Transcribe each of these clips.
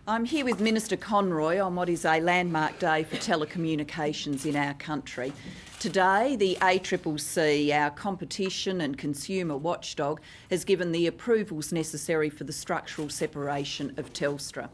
I'm here with Minister Conroy on what is a landmark day for telecommunications in our country. Today, the ACCC, our competition and consumer watchdog, has given the approvals necessary for the structural separation of Telstra.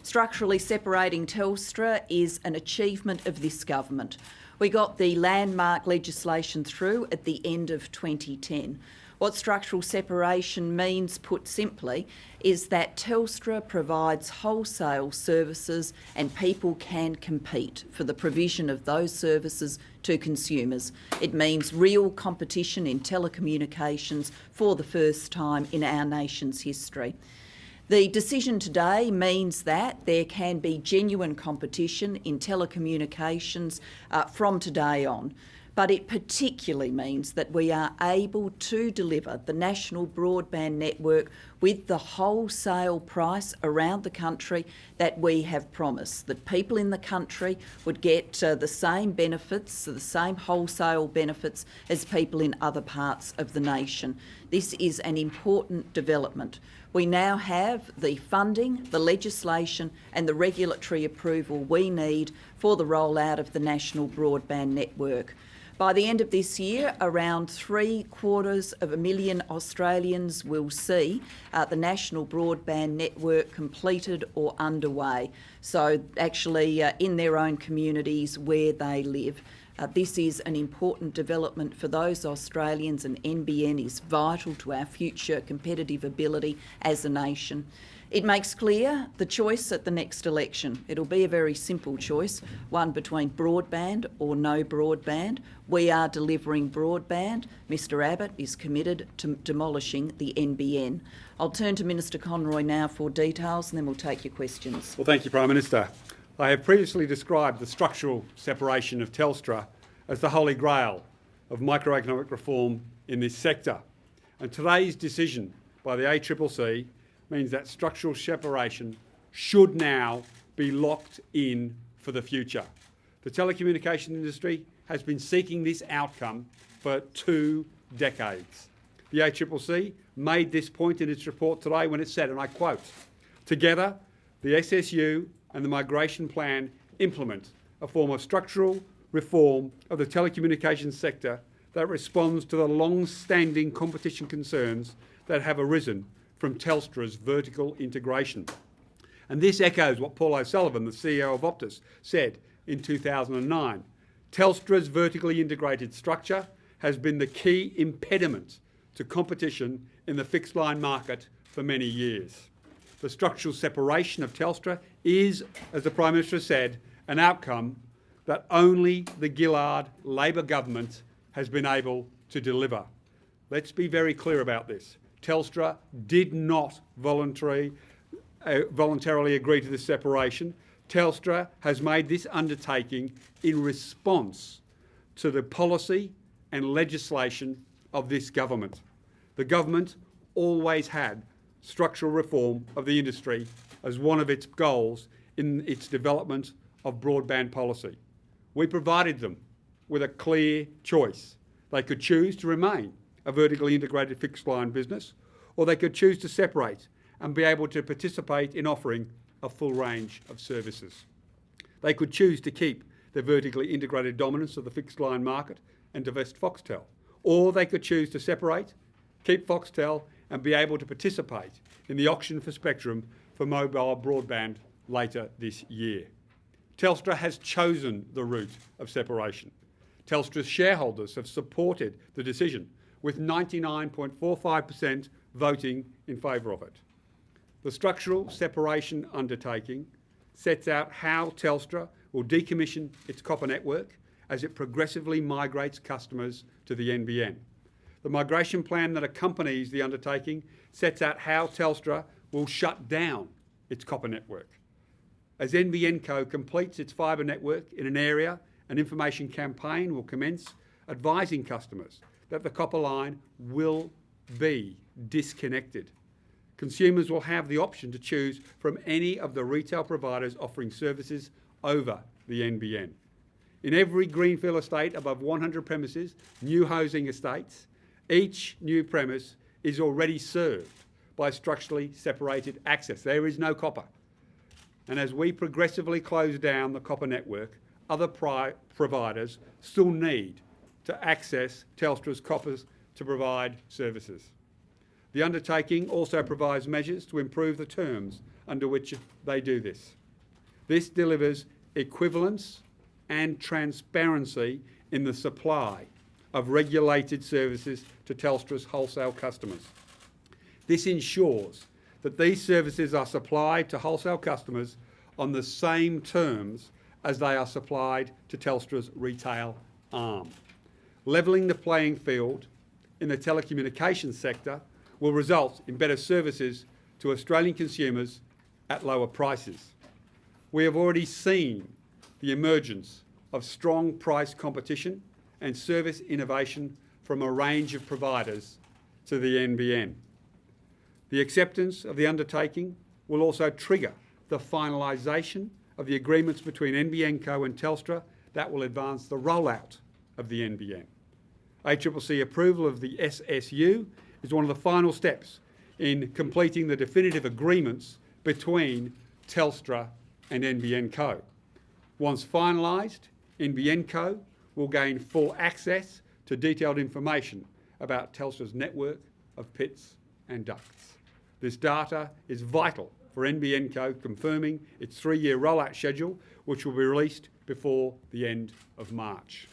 Structurally separating Telstra is an achievement of this government. We got the landmark legislation through at the end of 2010. What structural separation means, put simply, is that Telstra provides wholesale services and people can compete for the provision of those services to consumers. It means real competition in telecommunications for the first time in our nation's history. The decision today means that there can be genuine competition in telecommunications from today on. But it particularly means that we are able to deliver the national broadband network with the wholesale price around the country that we have promised, that people in the country would get the same benefits, the same wholesale benefits as people in other parts of the nation. This is an important development. We now have the funding, the legislation and the regulatory approval we need for the rollout of the national broadband network. By the end of this year, around 750,000 Australians will see the national broadband network completed or underway. So actually in their own communities where they live. This is an important development for those Australians, and NBN is vital to our future competitive ability as a nation. It makes clear the choice at the next election. It'll be a very simple choice, one between broadband or no broadband. We are delivering broadband. Mr Abbott is committed to demolishing the NBN. I'll turn to Minister Conroy now for details and then we'll take your questions. Well, thank you, Prime Minister. I have previously described the structural separation of Telstra as the holy grail of microeconomic reform in this sector. And today's decision by the ACCC means that structural separation should now be locked in for the future. The telecommunication industry has been seeking this outcome for 2 decades. The ACCC made this point in its report today when it said, and I quote, "Together, the SSU and the migration plan implement a form of structural reform of the telecommunications sector that responds to the long-standing competition concerns that have arisen from Telstra's vertical integration." And this echoes what Paul O'Sullivan, the CEO of Optus, said in 2009. Telstra's vertically integrated structure has been the key impediment to competition in the fixed line market for many years. The structural separation of Telstra is, as the Prime Minister said, an outcome that only the Gillard Labor government has been able to deliver. Let's be very clear about this. Telstra did not voluntarily agree to this separation. Telstra has made this undertaking in response to the policy and legislation of this government. The government always had structural reform of the industry as one of its goals in its development of broadband policy. We provided them with a clear choice. They could choose to remain a vertically integrated fixed line business, or they could choose to separate and be able to participate in offering a full range of services. They could choose to keep the vertically integrated dominance of the fixed line market and divest Foxtel, or they could choose to separate, keep Foxtel and be able to participate in the auction for spectrum for mobile broadband later this year. Telstra has chosen the route of separation. Telstra's shareholders have supported the decision, with 99.45% voting in favour of it. The structural separation undertaking sets out how Telstra will decommission its copper network as it progressively migrates customers to the NBN. The migration plan that accompanies the undertaking sets out how Telstra will shut down its copper network. As NBN Co completes its fibre network in an area, an information campaign will commence advising customers that the copper line will be disconnected. Consumers will have the option to choose from any of the retail providers offering services over the NBN. In every greenfield estate above 100 premises, new housing estates, each new premise is already served by structurally separated access. There is no copper. And as we progressively close down the copper network, other providers still need to access Telstra's copper to provide services. The undertaking also provides measures to improve the terms under which they do this. This delivers equivalence and transparency in the supply of regulated services to Telstra's wholesale customers. This ensures that these services are supplied to wholesale customers on the same terms as they are supplied to Telstra's retail arm. Levelling the playing field in the telecommunications sector will result in better services to Australian consumers at lower prices. We have already seen the emergence of strong price competition and service innovation from a range of providers to the NBN. The acceptance of the undertaking will also trigger the finalisation of the agreements between NBN Co and Telstra that will advance the rollout of the NBN. ACCC approval of the SSU is one of the final steps in completing the definitive agreements between Telstra and NBN Co. Once finalised, NBN Co will gain full access to detailed information about Telstra's network of pits and ducts. This data is vital for NBN Co confirming its 3-year rollout schedule, which will be released before the end of March.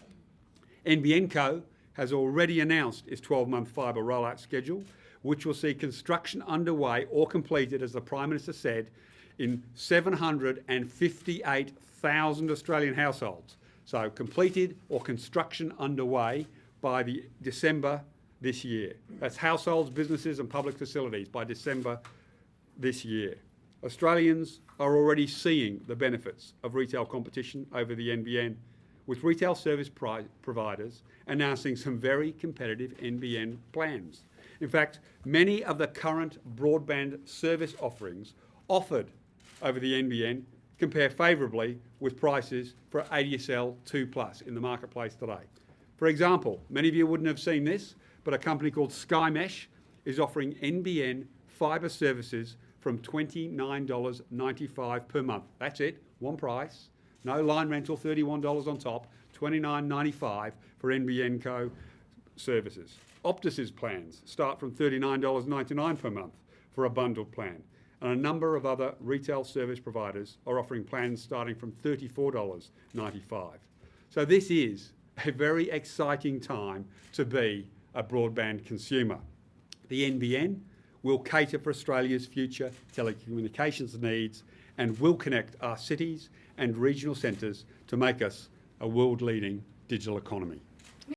NBN Co has already announced its 12-month fibre rollout schedule, which will see construction underway or completed, as the Prime Minister said, in 758,000 Australian households. So completed or construction underway by December this year. That's households, businesses and public facilities by December this year. Australians are already seeing the benefits of retail competition over the NBN, with retail service providers announcing some very competitive NBN plans. In fact, many of the current broadband service offerings offered over the NBN compare favourably with prices for ADSL 2+ in the marketplace today. For example, many of you wouldn't have seen this, but a company called Sky Mesh is offering NBN fibre services from $29.95 per month. That's it, one price. No line rental, $31 on top, $29.95 for NBN Co services. Optus's plans start from $39.99 per month for a bundled plan. And a number of other retail service providers are offering plans starting from $34.95. So this is a very exciting time to be a broadband consumer. The NBN will cater for Australia's future telecommunications needs and will connect our cities and regional centres to make us a world-leading digital economy.